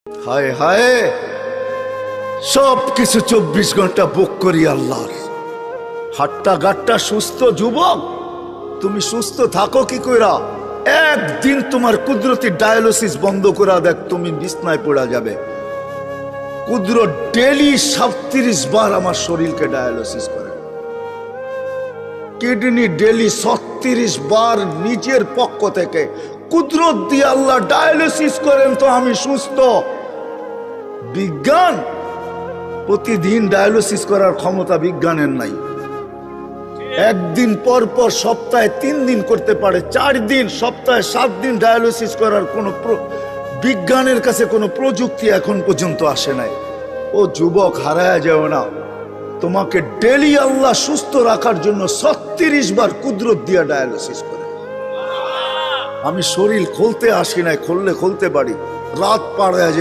হায় হায়, সব কিছু 24 ঘন্টা বুক করি আল্লাহর। হাট্টা গাট্টা সুস্থ যুবক, তুমি সুস্থ থাকো কি কইরা? একদিন তোমার কুদরতি ডায়ালিসিস বন্ধ করা দেখ, তুমি বিছনায় পড়া যাবে। কুদরত ডেলি 37 বার আমার শরীরকে ডায়ালিসিস করে, কিডনি ডেলি 36 বার নিজের পক্ষ থেকে কুদরত দিয়ে আল্লাহ ডায়ালিসিস করেন, তো আমি সুস্থ। বিজ্ঞান প্রতিদিন ডায়ালিসিস করার ক্ষমতা বিজ্ঞানের নাই। একদিন পর পর সপ্তাহে 3 দিন করতে পারে, 4 দিন, সপ্তাহে 7 দিন ডায়ালিসিস করার কোনো বিজ্ঞানের কাছে কোনো প্রযুক্তি এখন পর্যন্ত আসে নাই। ও যুবক, হারায়া যাও না, তোমাকে ডেলি আল্লাহ সুস্থ রাখার জন্য 36 বার কুদরত দিয়া ডায়ালিসিস করে। আমি শরীর খুলতে আসি নাই, খুললে খুলতে পারি, রাত পার হয়ে যাবে।